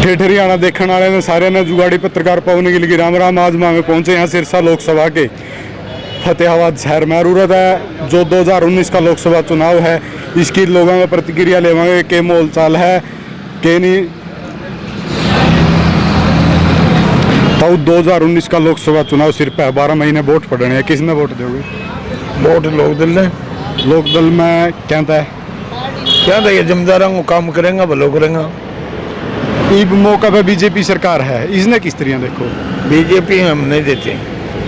ठेठ हरियाणा देखने वाले ने सारे ने जुगाड़ी पत्रकार पवन गिल की राम राम। आज मांगे पहुंचे यहाँ सिरसा लोकसभा के फतेहाबाद शहर में। जरूरत है जो 2019 का लोकसभा चुनाव है इसकी लोगों में प्रतिक्रिया लेवांगे के मोल चाल है के नहीं। तो 2019 का लोकसभा चुनाव सिर पे 12 महीने वोट पड़ने हैं। किसने वोट दोगे? वोट लोकदल ने। लोकदल में कहता है ये जमींदारों को काम करेंगे भलो करेंगे। इब मौका पे बीजेपी सरकार है इसने किस तरह देखो? बीजेपी हम नहीं देते।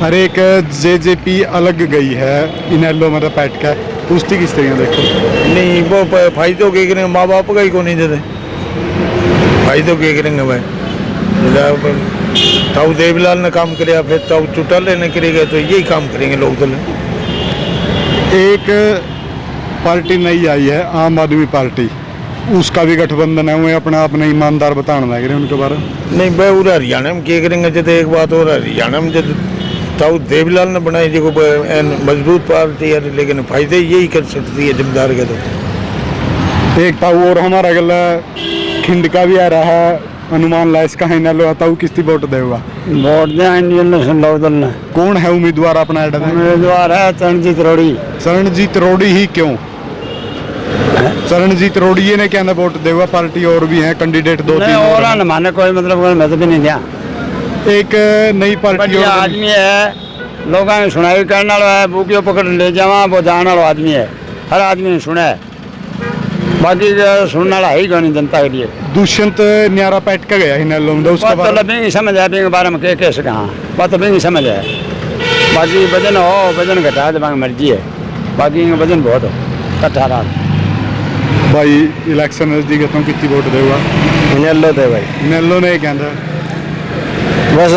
हर एक जेजेपी अलग गई है इनेलो मतलब पैट का उसकी किस तरह देखो? नहीं वो फायदों के करेंगे माँ बाप का ही को नहीं देते। फायदों के करेंगे भाई ताऊ देवीलाल ने काम किया फिर ताऊ चौटाले ने करेगा तो यही काम करेंगे लोकदल। एक पार्टी नई आई है आम आदमी पार्टी उसका भी गठबंधन है वो अपना अपना ईमानदार बताने लग रहे हैं उनके बारे में। नहीं भाई उधर हरियाणा में क्या करेंगे जब एक बात और हरियाणा में जब ताऊ देवीलाल ने बनाई जो मजबूत पार्टी है लेकिन फायदे यही कर सकती है जमींदार के। तो एक ताऊ और हमारा गला खिंड का भी आ रहा है अनुमान ला इसका है ना ताऊ किसकी वोट देगा? वोट दे इंडियन नेशनल लोकदल ने। कौन है उम्मीदवार अपना? उम्मीदवार है चरणजीत रोड़ी। चरणजीत रोड़ी ही क्यों? चरणजीत रोड़ी ने क्या वोट देगा? पार्टी और भी है कैंडिडेट 2-3 और माने कोई मतलब मैं तो भी नहीं दिया। एक नई पार्टी आदमी है लोगों ने सुनाई करने वाला है बुकियो पकड़ ले जावा वो जाने वाला आदमी है हर आदमी ने सुना है बाकी सुनने वाला ही नहीं जनता के लिए। दुष्यंत न्यारा पैट का गया उसका बात तो समझ आए के बारे में कैसे कहाँ बात तो नहीं समझ आए। बाकी वजन हो वजन घटा दे मर्जी है बाकी वजन बहुत हो कट्ठा रहा भाई इलेक्शन नजदीक है तो कितनी वोट देगा? इनेलो दे भाई। इनेलो ने कहता बस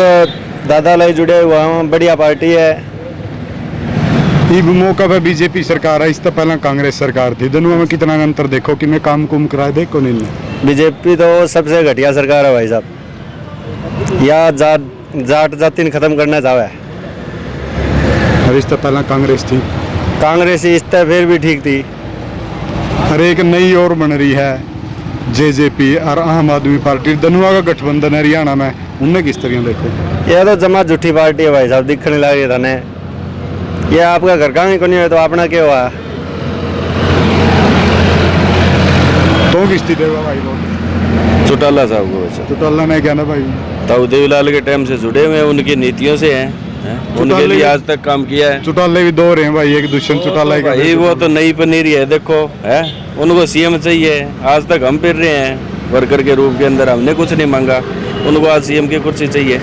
दादा लाई जुड़े हुआ हूँ बढ़िया पार्टी है। इब मौका पे बीजेपी सरकार है इससे पहले कांग्रेस सरकार थी दोनों में कितना अंतर देखो कि मैं काम कुम कराए देखो नहीं? बीजेपी तो सबसे घटिया सरकार है भाई साहब या जाट जाति खत्म करना चाहे और इससे पहले कांग्रेस थी। कांग्रेस इससे फिर भी ठीक थी। हर एक नई और बन रही है जेजेपी और आम आदमी पार्टी दोनों का गठबंधन है हरियाणा में उनने किस तरह देखो? ये तो जमा झूठी पार्टी है भाई साहब दिखने लगे थाने ये आपका घर का नहीं है तो अपना क्या हुआ? तो किसकी देगा भाई वोट? चौटाला साहब को। वैसे चौटाला ने क्या ना भाई ताऊ देवीलाल के टाइम से जुड़े हुए हैं उनकी नीतियों से हैं उनके लिए आज तक काम किया है। चौटाले भी दो रहे हैं भाई एक दुष्यंत चौटाला भाई वो तो नई पनीरी है देखो है उनको सीएम चाहिए। आज तक हम फिर रहे हैं वर्कर के रूप के अंदर हमने कुछ नहीं मांगा उनको आज सीएम की कुर्सी चाहिए।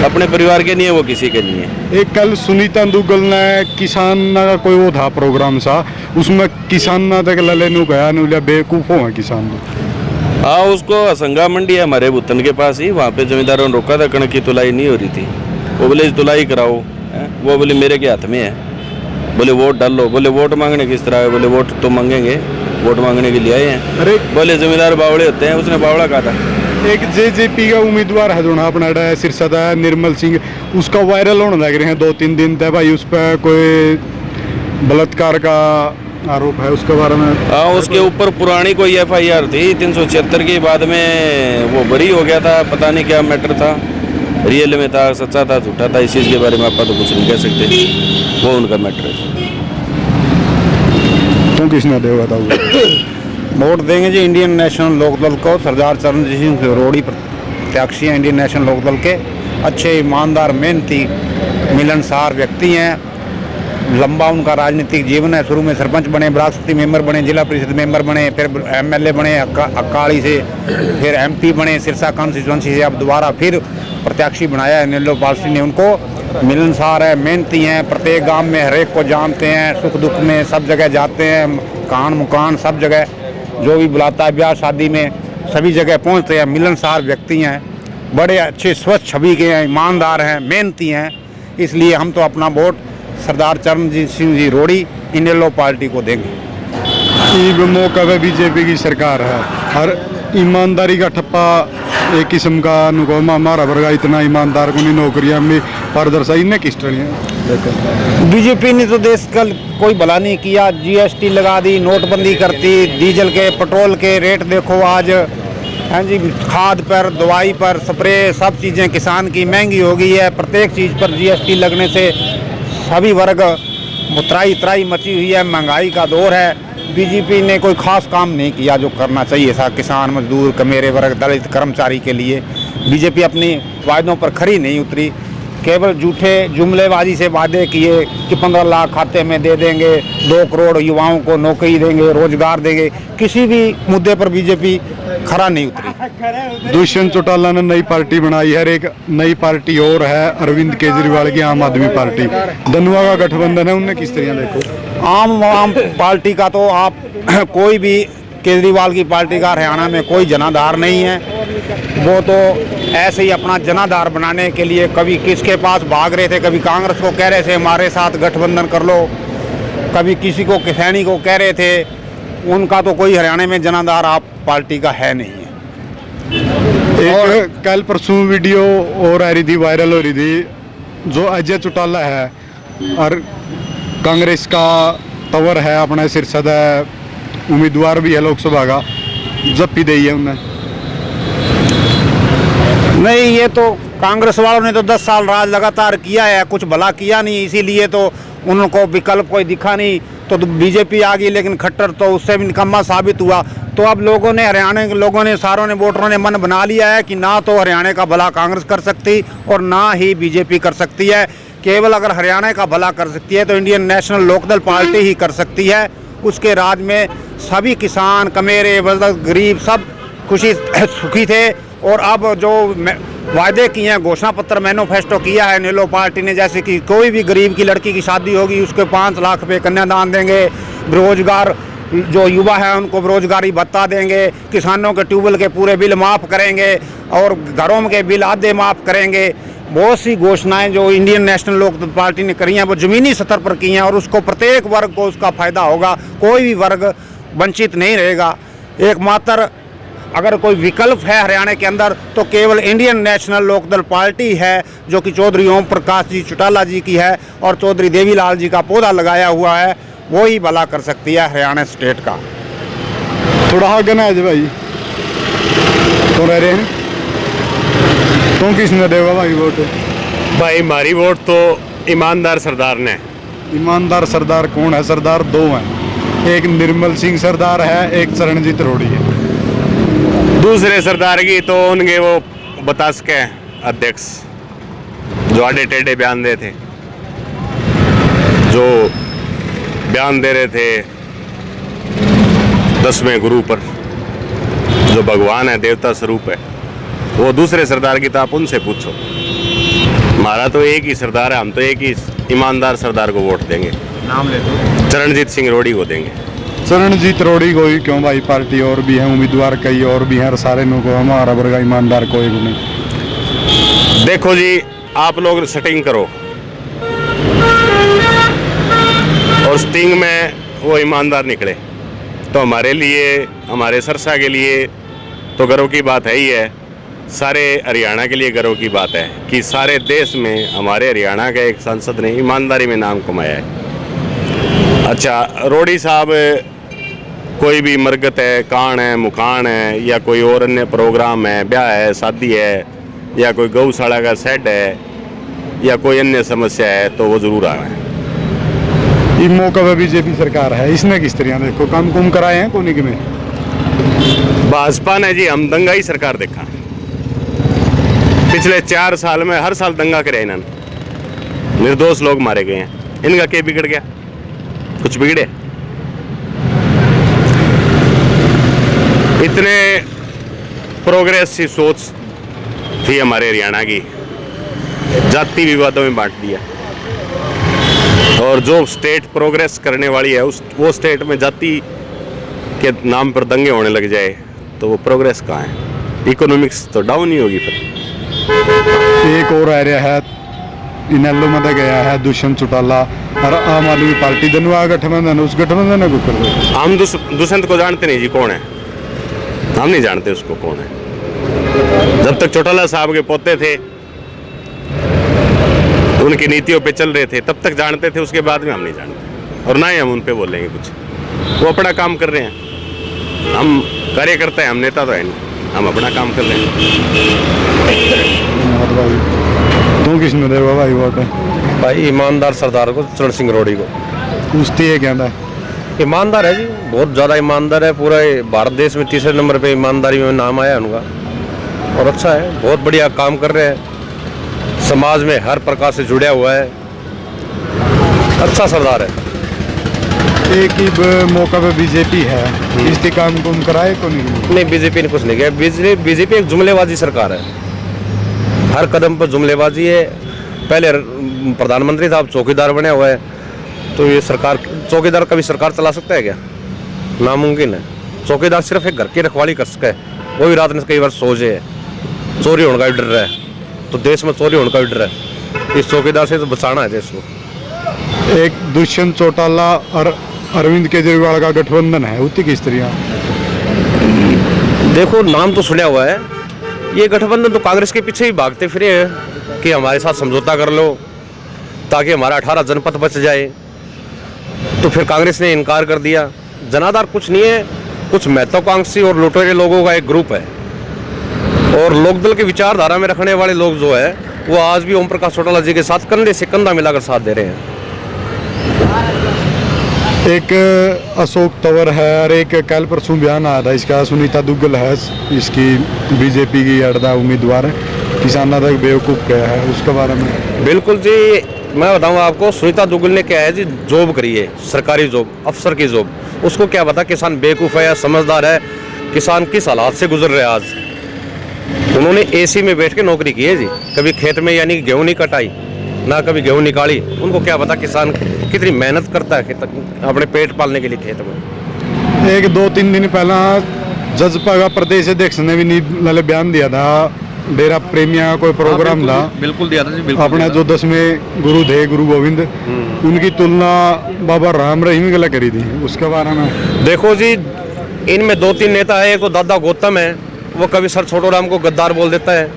अपने परिवार के नहीं है वो किसी के नहीं है। एक कल सुनीता दुग्गल ने किसान का कोई वो था प्रोग्राम सा उसमें किसान तक लेने गया न बेवकूफ़ों है किसान। हाँ उसको असंगा मंडी है हमारे भुतन के पास ही वहाँ पे जमींदारों ने रोका था कणक की तुलाई नहीं हो रही थी। वो बोले तुलाई कराओ वो बोले मेरे के हाथ में है। बोले वोट डाल लो। बोले वोट मांगने किस तरह है? बोले वोट तो मांगेंगे वोट मांगने के लिए आए हैं। अरे बोले जमींदार बावड़े होते हैं उसने बावड़ा कहा था। एक जेजेपी का उम्मीदवार है जो अपना सिरसा था निर्मल सिंह उसका वायरल होने लग रहे हैं 2-3 दिन तक भाई उस पर कोई बलात्कार का आरोप है उसके बारे में। हाँ उसके ऊपर पुरानी कोई FIR थी 376 के बाद में वो बरी हो गया था। पता नहीं क्या मैटर था रियल में था सच्चा था झूठा था इस चीज़ के बारे में आप तो कुछ नहीं कह सकते वो उनका मैटर है। तुम किसने देगा था वोट देंगे जी इंडियन नेशनल लोकदल को। सरदार चरणजीत सिंह रोड़ी प्रत्याशी हैं इंडियन नेशनल लोकदल के। अच्छे ईमानदार मेहनती मिलनसार व्यक्ति हैं। लंबा उनका राजनीतिक जीवन है। शुरू में सरपंच बने ब्लॉक समिति मेंबर बने जिला परिषद मेंबर बने फिर MLA बने अकाली से फिर MP बने सिरसा कॉन्स्टिट्यूंसी से अब दोबारा फिर प्रत्याशी बनाया है इनेलो पार्टी ने उनको। मिलनसार है मेहनती हैं प्रत्येक गाँव में हर एक को जानते हैं सुख दुख में सब जगह जाते हैं कान मुकान सब जगह जो भी बुलाता है ब्याह शादी में सभी जगह पहुंचते हैं। मिलनसार व्यक्ति हैं बड़े अच्छे स्वच्छ छवि के हैं ईमानदार हैं मेहनती हैं इसलिए हम तो अपना वोट सरदार चरणजीत सिंह जी रोड़ी इनेलो पार्टी को देंगे। मौका पे बीजेपी की सरकार है हर ईमानदारी का ठप्पा एक किस्म का अनुभव हमारा वर्गा इतना ईमानदार को नहीं नौकरियां में पारदर्शी ने किस तरह बीजेपी ने तो देश का कोई भला नहीं किया। GST लगा दी नोटबंदी करती डीजल के पेट्रोल के रेट देखो आज हाँ जी, खाद पर, दवाई पर, स्प्रे, सब चीज़ें किसान की महंगी हो गई है। प्रत्येक चीज़ पर जीएसटी लगने से सभी वर्ग त्राई मची हुई है। महंगाई का दौर है। बीजेपी ने कोई खास काम नहीं किया जो करना चाहिए था किसान, मजदूर, कमेरे वर्ग, दलित, कर्मचारी के लिए। बीजेपी अपनी वायदों पर खरी नहीं उतरी। केवल झूठे जुमलेबाजी से वादे किए कि 15 लाख खाते में दे देंगे, 2 करोड़ युवाओं को नौकरी देंगे, रोजगार देंगे। किसी भी मुद्दे पर बीजेपी खरा नहीं उतरी। दुष्यंत चौटाला ने नई पार्टी बनाई है। एक नई पार्टी और है अरविंद केजरीवाल की आम आदमी पार्टी। धनुआ का गठबंधन है, उनने किस तरह देखो? आम पार्टी का तो आप कोई भी, केजरीवाल की पार्टी का हरियाणा में कोई जनाधार नहीं है। वो तो ऐसे ही अपना जनाधार बनाने के लिए कभी किसके पास भाग रहे थे, कभी कांग्रेस को कह रहे थे हमारे साथ गठबंधन कर लो, कभी किसी को किसानी को कह रहे थे। उनका तो कोई हरियाणा में जनाधार आप पार्टी का है नहीं है। एक कल परसों वीडियो और आ रही थी, वायरल हो रही थी, जो अजय चौटाला है और कांग्रेस का तवर है, अपना सिरसद है, उम्मीदवार भी है लोकसभा का, जप्पी दी है उन्हें। नहीं, ये तो कांग्रेस वालों ने तो 10 साल राज लगातार किया है, कुछ भला किया नहीं, इसीलिए तो उनको विकल्प कोई दिखा नहीं। तो बीजेपी आ गई, लेकिन खट्टर तो उससे भी निकम्मा साबित हुआ। तो अब लोगों ने, हरियाणा के लोगों ने, सारों ने, वोटरों ने मन बना लिया है कि ना तो हरियाणा का भला कांग्रेस कर सकती और ना ही बीजेपी कर सकती है। केवल अगर हरियाणा का भला कर सकती है तो इंडियन नेशनल लोकदल पार्टी ही कर सकती है। उसके राज में सभी किसान, कमेरे, गरीब सब खुशी सुखी थे। और अब जो वायदे किए हैं, घोषणा पत्र, मैनिफेस्टो किया है नेलो पार्टी ने, जैसे कि कोई भी गरीब की लड़की की शादी होगी उसके 5 लाख रुपये कन्यादान देंगे, बेरोजगार जो युवा है उनको बेरोजगारी भत्ता देंगे, किसानों के ट्यूबवेल के पूरे बिल माफ़ करेंगे और घरों के बिल आधे माफ़ करेंगे। बहुत सी घोषणाएं जो इंडियन नेशनल लोकदल पार्टी ने करी हैं वो ज़मीनी स्तर पर की हैं और उसको प्रत्येक वर्ग को उसका फ़ायदा होगा, कोई भी वर्ग वंचित नहीं रहेगा। एकमात्र अगर कोई विकल्प है हरियाणा के अंदर तो केवल इंडियन नेशनल लोकदल पार्टी है, जो कि चौधरी ओम प्रकाश जी चौटाला जी की है और चौधरी देवीलाल जी का पौधा लगाया हुआ है। वो ही भला कर सकती है हरियाणा स्टेट का। थोड़ा आगे ना आज भाई तो रह रहे हैं, तो किसने देगा भाई वोट? भाई हमारी वोट तो ईमानदार सरदार ने। ईमानदार सरदार कौन है? सरदार 2 हैं, एक निर्मल सिंह सरदार है, एक चरणजीत रोड़ी है। दूसरे सरदार की तो उनके वो बतास के अध्यक्ष जो आड़े टेढ़े बयान दे थे, जो बयान दे रहे थे 10वें गुरु पर, जो भगवान है, देवता स्वरूप है, वो दूसरे सरदार की तो आप उनसे पूछो। हमारा तो एक ही सरदार है, हम तो एक ही ईमानदार सरदार को वोट देंगे। नाम ले दो। चरणजीत सिंह रोड़ी को देंगे। चरणजीत रोड़ी को ही क्यों भाई? पार्टी और भी है, उम्मीदवार कई और भी हैं, सारे लोगों को हमारा वर्ग ईमानदार कोई नहीं। देखो जी, आप लोग सेटिंग करो और स्टिंग में वो ईमानदार निकले तो हमारे लिए, हमारे सरसा के लिए तो गर्व की बात है ही है। सारे हरियाणा के लिए गर्व की बात है कि सारे देश में हमारे हरियाणा के एक सांसद ने ईमानदारी में नाम कमाया है। अच्छा, रोड़ी साहब कोई भी मरगत है, कान है, मुखान है, या कोई और अन्य प्रोग्राम है, ब्याह है, शादी है, या कोई गौशाला का सेट है, या कोई अन्य समस्या है तो वो जरूर आ रहे हैं। इस मौका पर बीजेपी सरकार है, इसने किस तरह देखो काम कुम कराए हैं कोनी में? भाजपा ने जी हम दंगा ही सरकार देखा। पिछले 4 साल में हर साल दंगा करे इन्होंने, निर्दोष लोग मारे गए हैं। इनका क्या बिगड़ गया? कुछ बिगड़े? इतने प्रोग्रेस की सोच थी हमारे हरियाणा की, जाति विवादों में बांट दिया। और जो स्टेट प्रोग्रेस करने वाली है वो स्टेट में जाति के नाम पर दंगे होने लग जाए तो वो प्रोग्रेस कहाँ है? इकोनॉमिक्स तो डाउन ही होगी फिर। एक और एरिया है इनेलो में गया है दुष्यंत चौटाला और आम आदमी पार्टी धनुआ गठबंधन, उस गठबंधन को कर दो। हम दुष्यंत को जानते नहीं जी, कौन है? हम नहीं जानते उसको कौन है। जब तक चौटाला साहब के पोते थे, उनकी नीतियों पे चल रहे थे, तब तक जानते थे, उसके बाद में हम नहीं जानते और ना ही हम उन पे बोलेंगे कुछ। वो अपना काम कर रहे हैं, हम कार्यकर्ता हैं, हम नेता तो है नहीं। हम अपना काम कर रहे हैं। धन्यवाद भाई। तू किसने देगा भाई वोट? भाई ईमानदार सरदार को, चरण सिंह रोड़ी को। उसती है कहता ईमानदार है जी, बहुत ज़्यादा ईमानदार है। पूरा भारत देश में तीसरे नंबर पे ईमानदारी में नाम आया उनका, और अच्छा है, बहुत बढ़िया काम कर रहे हैं, समाज में हर प्रकार से जुड़ा हुआ है, अच्छा सरदार है। एक ही मौका पे बीजेपी है, इसके काम कुम कराए को नहीं? बीजेपी ने कुछ नहीं किया। बीजेपी एक जुमलेबाजी सरकार है, हर कदम पर जुमलेबाजी है। पहले प्रधानमंत्री था, अब चौकीदार बने हुए है। तो ये सरकार, चौकीदार कभी सरकार चला सकता है क्या? नामुमकिन है। चौकीदार सिर्फ एक घर की रखवाली कर सके, वो भी रात में कई बार सो जाए, चोरी होने का भी डर है, तो देश में चोरी होने का भी डर है। इस चौकीदार से तो बचाना है देश को। एक दुष्यंत चौटाला और अरविंद केजरीवाल का गठबंधन है, उतनी किस तरह? देखो, नाम तो सुना हुआ है, ये गठबंधन तो कांग्रेस के पीछे ही भागते फिरे हैं कि हमारे साथ समझौता कर लो ताकि हमारा 18 जनपद बच जाए। तो फिर कांग्रेस ने इनकार कर दिया। जनाधार कुछ नहीं है, कुछ महत्वाकांक्षी और लुटेरे लोगों का एक ग्रुप है, और लोकदल की विचारधारा में रखने वाले लोग जो है वो आज भी ओम प्रकाश चौटाला जी के साथ कंधे से कंधा मिलाकर साथ दे रहे हैं। एक अशोक तंवर है और एक कल परसों बयान आया था इसका, सुनीता दुग्गल है इसकी बीजेपी की अड़दा उम्मीदवार, किसानों तक बेवकूफ़ गया है, उसके बारे में? बिल्कुल जी, मैं बताऊं आपको, सुनीता दुग्गल ने क्या है जी, जॉब करी है, सरकारी जॉब, अफसर की जॉब। उसको क्या पता किसान बेवकूफ़ है या समझदार है, किसान किस हालात से गुजर रहे हैं आज। उन्होंने एसी में बैठ के नौकरी की है जी, कभी खेत में यानी गेहूँ नहीं कटाई, ना कभी गेहूँ निकाली। उनको क्या पता किसान कितनी मेहनत करता है अपने पेट पालने के लिए खेत में। एक 2-3 दिन पहला जजपा का प्रदेश अध्यक्ष ने भी बयान दिया था, डेरा प्रेमिया का कोई प्रोग्राम था, बिल्कुल दिया था जी, बिल्कुल अपना जो 10वें गुरु थे गुरु गोविंद, उनकी तुलना बाबा राम रहीम के लिए करी थी, उसके बारे में? देखो जी, इनमें 2-3 नेता है, एक तो दादा गौतम है, वो कभी सर छोटो राम को गद्दार बोल देता है,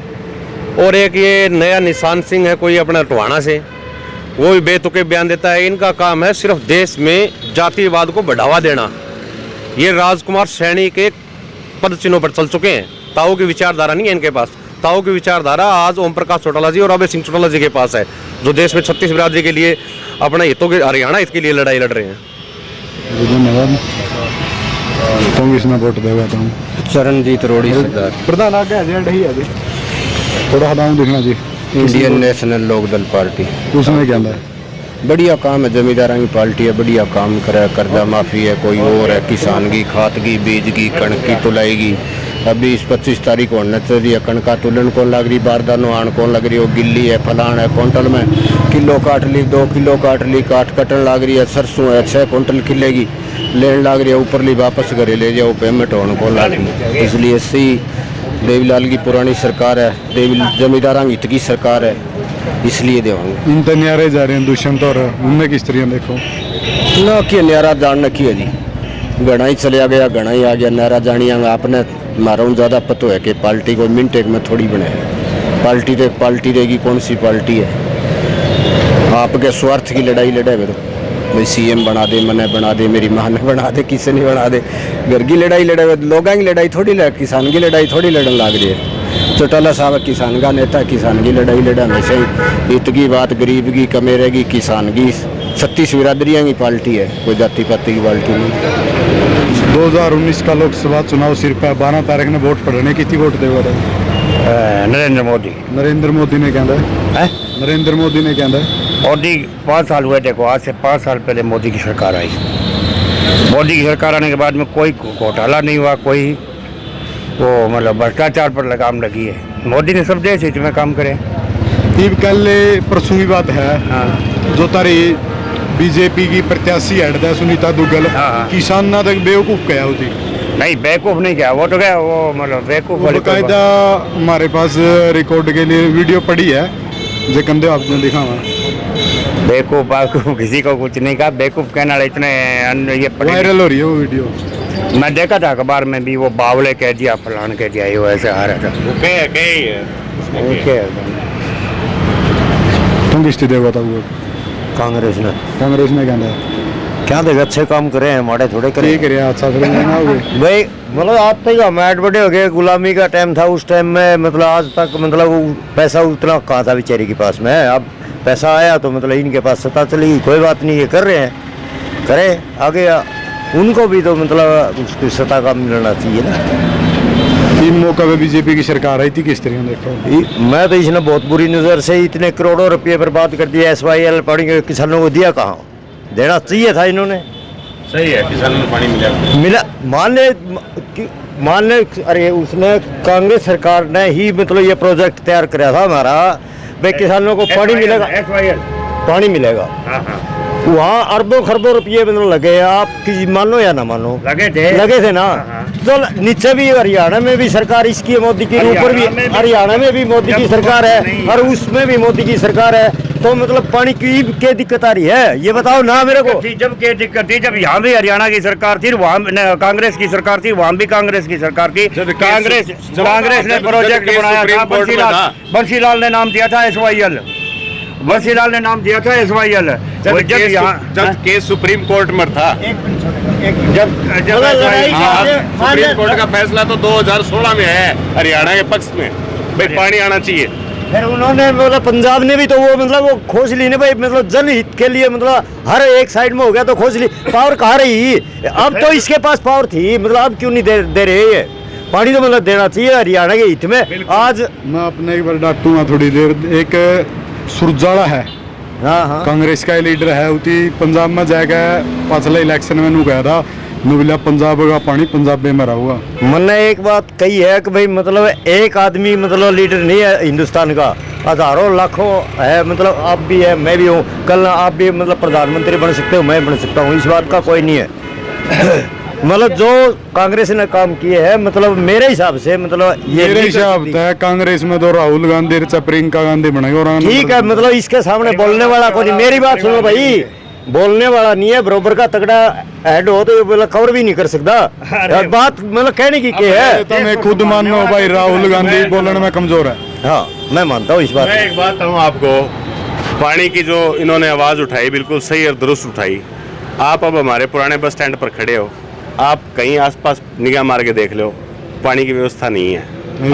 और एक ये नया निशान सिंह है कोई अपना टोहाना से, वो भी बेतुके बयान देता है। इनका काम है सिर्फ देश में जातिवाद को बढ़ावा देना। ये राजकुमार सैनी के पद चिन्हों पर चल चुके हैं, ताऊ की विचारधारा नहीं है इनके पास। ताऊ की विचारधारा आज ओम प्रकाश चौटाला जी और अभय सिंह चौटाला जी के पास है, जो देश में 36 बिरादरी के लिए, अपने हितों के, हरियाणा हित के लिए लड़ाई लड़ रहे हैं। धन्यवाद। कांग्रेस में वोट देगा तुम? चरणजीत रोड़ी सरदार, प्रधान आगे एजेंट ही है, थोड़ा हदाम देखना जी। इंडियन नेशनल लोकदल पार्टी, उसमें क्या है? बढ़िया काम है, जमींदारों की पार्टी है, बढ़िया काम करे, कर्जा माफ़ी है, कोई और है, किसान की खाद की, बीज की, कणक की तुलाई की। अभी इस 25 तारीख होने चाहिए, कणका तुलन कौन लग रही, बारदानो आन कौन लग रही, वो गिल्ली है, फलान है, क्विंटल में किलो काट ली, 2 किलो काट ली, काट कटन लग रही है, सरसों है 6 क्विंटल किलेगी, लेन लग रही है, ऊपर ली वापस घरे ले जाओ, पेमेंट होने कौन लग रही। इसलिए सी देवीलाल की पुरानी सरकार है, जमींदारा हित की सरकार है, इसलिए देवांगे। इन तो न्यारे जा रहे हैं दुष्यंत, और उनमें किस तरह देखो ना कि न्यारा जान रखी है जी, घना ही चलिया गया, घना ही आ गया, न्यारा जानी आपने मारा ज़्यादा पता है कि पार्टी को मिनट एक में थोड़ी बने, पार्टी तो पार्टी रहेगी, कौन सी पार्टी है? आपके स्वार्थ की लड़ाई लड़े तो भाई सीएम बना दे, मैंने बना दे, मेरी माँ ने बना दे, किसी ने बना दे, घर की लड़ाई लड़े हुए, लोगों की लड़ाई थोड़ी किसान की लड़ाई थोड़ी लड़न लग रही है। चौटाला साहब किसान का नेता, किसान की लड़ाई लड़ा हमेशा ही, हित की बात, गरीब की, कमेरे की, किसान की, 36 बिरादरियाँ की पार्टी है, कोई जाति पाति की पार्टी नहीं। 2019 का लोकसभा चुनाव सिर्फ 12 तारीख ने वोट पड़ने की थी, वोट देगा नरेंद्र मोदी, नरेंद्र मोदी ने कहता है, नरेंद्र मोदी ने कहता है मोदी 5 साल हुए, देखो आज से 5 साल पहले मोदी की सरकार आई, मोदी की सरकार आने के बाद में कोई घोटाला नहीं हुआ, कोई वो मतलब भ्रष्टाचार पर लगाम लगी है। मोदी ने सब देश हित में काम करे। ये कल परसों की बात है, जो तारी बीजेपी की प्रत्याशी है सुनीता दुग्गल, किसान ना तक बेवकूफ़ गया होती नहीं, बेवकूफ़ नहीं क्या, वो तो क्या, वो मतलब बेवकूफ़ बाकायदा हमारे पास रिकॉर्ड के लिए वीडियो पड़ी है, जो कंधे आपने दिखा हुआ बेवकूफ़ आपको किसी को कुछ नहीं कहा, बेवकूफ़ कहना इतने ये वायरल हो रही है वो वीडियो। मैं देखा था अखबार में भी, वो बावले कह दिया, फलान कह दिया, ये वैसे आ रहा था। तुम किस देगा था वो? कांग्रेस ने कांग्रेस ने कहना है क्या देगा, अच्छे काम करे हैं हमारे, थोड़े करे ठीक है, अच्छा करेंगे ना होगे भाई। मतलब आप तक हमारे बड़े हो गए, गुलामी का टाइम था उस टाइम में, मतलब आज तक मतलब वो पैसा उतना कहाँ था बेचारे के पास में। अब पैसा आया तो मतलब इनके पास सत्ता चली, कोई बात नहीं, ये कर रहे हैं, करे आगे उनको भी तो मतलब उसकी सत्ता का मिलना चाहिए ना। तीन मौका पे बीजेपी की सरकार आई थी, किस तरह देखो? मैं तो इसने बहुत बुरी नज़र से इतने करोड़ों रुपये बर्बाद कर दिया। SYL पानी के किसानों को दिया कहाँ, देना चाहिए था इन्होंने। सही है, किसानों को पानी मिला। मान ले अरे उसने कांग्रेस सरकार ने ही मतलब ये प्रोजेक्ट तैयार कराया था हमारा, भाई किसानों को पानी मिलेगा, पानी मिलेगा। वहाँ अरबों खरबों रुपये मतलब लगे, आप मानो या ना मानो, लगे थे ना। तो नीचे भी हरियाणा में भी सरकार इसकी है मोदी की, ऊपर भी हरियाणा में भी मोदी की सरकार है और उसमें भी मोदी की सरकार है। तो मतलब पानी की क्या दिक्कत आ रही है, ये बताओ ना मेरे को। जब क्या दिक्कत थी, जब यहाँ भी हरियाणा की सरकार थी, वहाँ कांग्रेस की सरकार थी, वहाँ भी कांग्रेस की सरकार थी। कांग्रेस ने प्रोजेक्ट बनाया था, बंसीलाल ने नाम दिया था SYL, बंसीलाल ने नाम दिया था SYL। जब केस सुप्रीम कोर्ट में था, जब सुप्रीम कोर्ट का फैसला तो 2016 में है हरियाणा के पक्ष में, भाई पानी आना चाहिए। फिर उन्होंने मतलब पंजाब ने भी तो वो मतलब वो खोज ली ना भाई, मतलब जनहित के लिए मतलब हर एक साइड में हो गया तो खोज ली। पावर कहाँ रही, अब तो इसके पास पावर थी, मतलब अब क्यों नहीं दे रहे ये पानी, तो मतलब देना चाहिए हरियाणा के हित में। आज मैं अपने एक बार डांटूंगा थोड़ी देर। एक सुरजाला है, हाँ कांग्रेस का लीडर है, उती पंजाब में जाकर पिछले इलेक्शन में नू गया था, नुबिला पंजाब का पानी पंजाब में मरा हुआ। मैंने एक बात कही है कि भाई मतलब एक आदमी मतलब लीडर नहीं है हिंदुस्तान का, हजारों लाखों है। मतलब आप भी है, मैं भी हूँ, कल आप भी मतलब प्रधानमंत्री बन सकते हो, मैं बन सकता हूँ, इस बात का कोई नहीं है। मतलब जो कांग्रेस ने काम किए हैं, मतलब मेरे हिसाब से मतलब ये मेरे हिसाब से कांग्रेस में तो राहुल गांधी, प्रियंका गांधी बनेगा। ठीक है, मतलब इसके सामने बोलने वाला कोई नहीं। मेरी बात सुनो भाई, बोलने वाला नहीं है, बरोबर का तगड़ा हेड हो तो ये कवर भी नहीं कर सकता। बात मतलब कहने की क्या है, तो मैं खुद मानो भाई राहुल गांधी बोलने में कमजोर है। हाँ मैं मानता हूँ इस बात। मैं एक बात कहूँ आपको, पानी की जो इन्होंने आवाज़ उठाई बिल्कुल सही और दुरुस्त उठाई। आप अब हमारे पुराने बस स्टैंड पर खड़े हो, आप कहीं आसपास निगाह मार के देख लो, पानी की व्यवस्था नहीं है।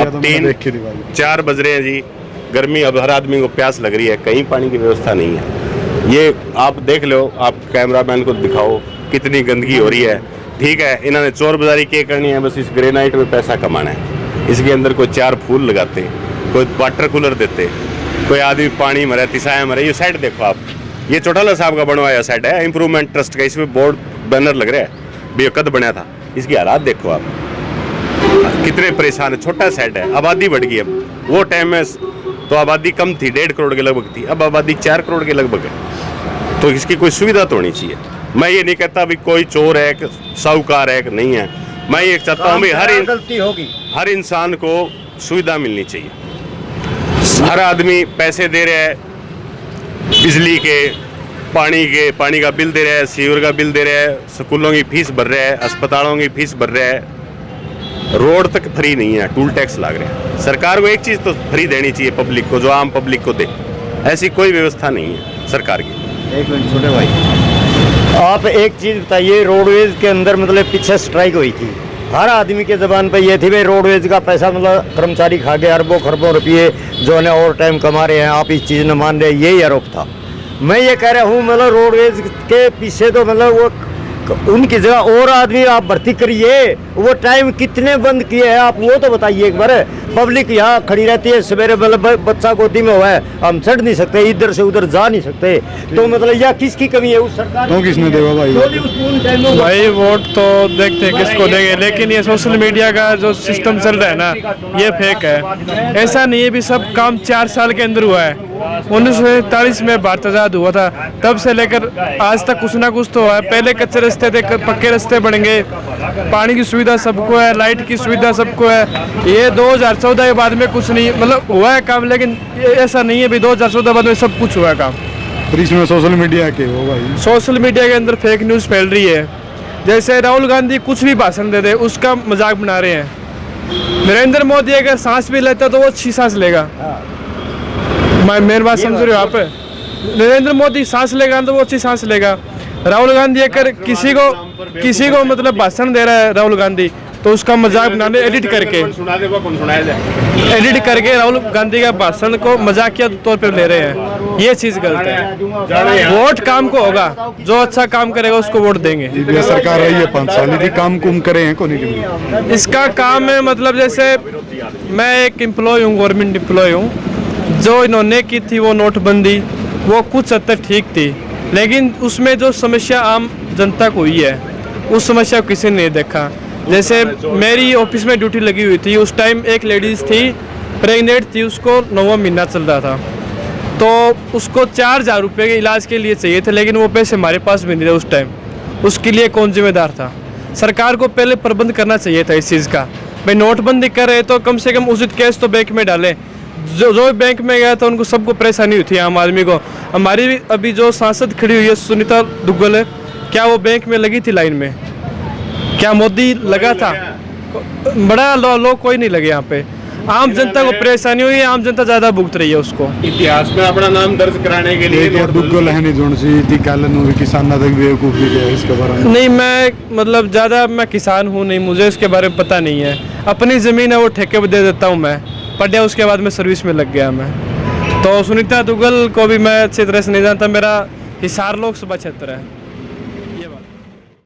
अब 3-4 बज रहे हैं जी, गर्मी, अब हर आदमी को प्यास लग रही है, कहीं पानी की व्यवस्था नहीं है। ये आप देख लो, आप कैमरामैन को दिखाओ कितनी गंदगी हो रही है। ठीक है, इन्होंने चोर बाजारी क्या करनी है, बस इस ग्रेनाइट में पैसा कमाना है। इसके अंदर कोई 4 फूल लगाते, कोई वाटर कूलर देते, कोई आदमी पानी मरे, तिसाया मरे। ये साइड देखो आप, ये चौटाला साहब का बनवाया साइड है, इंप्रूवमेंट ट्रस्ट का, इसमें बोर्ड बैनर लग रहा है, भी कद बना था। इसकी हालात देखो आप, कितने परेशान है। छोटा साइड है, आबादी बढ़ गई। अब वो टाइम में तो आबादी कम थी, 1.5 करोड़ के लगभग थी, अब आबादी 4 करोड़ के लगभग है। तो इसकी कोई सुविधा तो होनी चाहिए। मैं ये नहीं कहता भी कोई चोर है, साहूकार है, नहीं है। मैं ये चाहता हूँ भाई हर इंसान को सुविधा मिलनी चाहिए। हर आदमी पैसे दे रहा है, बिजली के, पानी का बिल दे रहा है, सीवर का बिल दे रहा है, स्कूलों की फीस भर रहा है, अस्पतालों की फीस भर रहा है, रोड तक फ्री नहीं है, टूल टैक्स लाग रहे हैं। सरकार को एक चीज़ तो फ्री देनी चाहिए पब्लिक को, जो आम पब्लिक को दे। ऐसी कोई व्यवस्था नहीं है सरकार की। एक मिनट छोटे भाई, आप एक चीज़ बताइए, रोडवेज के अंदर मतलब पीछे स्ट्राइक हुई थी, हर आदमी के ज़बान पे ये थी भाई रोडवेज का पैसा मतलब कर्मचारी खा गए, अरबों खरबों रुपये जो है ओवर टाइम कमा रहे हैं, आप इस चीज़ ने मान रहे हैं, यही आरोप था। मैं ये कह रहा हूँ मतलब रोडवेज के पीछे तो मतलब वो उनकी जगह और आदमी आप भर्ती करिए। वो टाइम कितने बंद किए हैं आप वो तो बताइए एक बार। पब्लिक यहाँ खड़ी रहती है, सवेरे मतलब बच्चा गोदी में हुआ है, हम चढ़ नहीं सकते, इधर से उधर जा नहीं सकते, तो मतलब यह किसकी कमी है उस सरकार तो किसने देगा भाई? भाई वोट तो देखते हैं किसको देंगे, लेकिन ये सोशल मीडिया का जो सिस्टम चल रहा है ना, ये फेक है। ऐसा नहीं है भी सब काम 4 साल के अंदर हुआ है। 1947 में भारत आज़ाद हुआ था, तब से लेकर आज तक कुछ ना कुछ तो हुआ है। पहले कच्चे रास्ते थे, पक्के रास्ते बन गए, पानी की सुविधा सबको है, लाइट की सुविधा सबको है। ये 2014 के बाद में कुछ नहीं मतलब हुआ है काम, लेकिन ऐसा नहीं है भी 2014 बाद में सब कुछ हुआ है काम। इसमें सोशल मीडिया के हो भाई, सोशल मीडिया के अंदर फेक न्यूज़ फैल रही है। जैसे राहुल गांधी कुछ भी भाषण दे दे उसका मजाक बना रहे हैं। नरेंद्र मोदी अगर सांस भी लेता तो वो अच्छी सांस लेगा। मेरी बात समझ रहे हो आप? नरेंद्र मोदी सांस लेगा तो वो अच्छी सांस लेगा। राहुल गांधी अगर किसी को मतलब भाषण दे रहा है राहुल गांधी, तो उसका मजाक बनाने एडिट करके राहुल गांधी का भाषण को मजाकिया तौर पर ले रहे हैं। ये चीज़ गलत है। वोट काम को होगा, जो अच्छा काम करेगा उसको वोट देंगे। ये सरकार रही है 5 साल, यदि काम कुम करे हैं कोनी के इसका काम है मतलब जैसे मैं एक एम्प्लॉय हूँ, गवर्नमेंट एम्प्लॉय हूँ। जो इन्होंने की थी वो नोटबंदी, वो कुछ हद तक ठीक थी, लेकिन उसमें जो समस्या आम जनता को हुई है उस समस्या को किसी ने नहीं देखा। जैसे मेरी ऑफिस में ड्यूटी लगी हुई थी, उस टाइम एक लेडीज़ थी, प्रेग्नेंट थी, उसको 9वां महीना चल रहा था, तो उसको 4000 रुपये के इलाज के लिए चाहिए थे, लेकिन वो पैसे हमारे पास भी नहीं थे उस टाइम। उसके लिए कौन जिम्मेदार था? सरकार को पहले प्रबंध करना चाहिए था इस चीज़ का। भाई नोटबंदी कर रहे तो कम से कम उचित केस तो बैंक में डालें। जो बैंक में गया था उनको सबको परेशानी हुई थी, आम आदमी को। हमारी भी अभी जो सांसद खड़ी हुई है सुनीता दुग्गल है, क्या वो बैंक में लगी थी लाइन में? क्या मोदी लगा था? बड़ा लोग कोई नहीं लगे यहाँ पे। आम जनता को परेशानी हुई है, आम जनता ज़्यादा भुगत रही है उसको। इतिहास में अपना नाम दर्ज कराने के लिए दुग्गल है नहीं जोन सी थी कालन किसान तक बेवकूफ़ी है इसके बारे में। नहीं, मैं मतलब ज़्यादा मैं किसान हूँ नहीं, मुझे इसके बारे में पता नहीं है। अपनी ज़मीन है वो ठेके पर दे देता हूँ मैं, पढ़ उसके बाद में सर्विस में लग गया मैं। तो सुनीता दुग्गल को भी मैं अच्छी तरह से नहीं जानता। मेरा हिसार लोकसभा क्षेत्र है।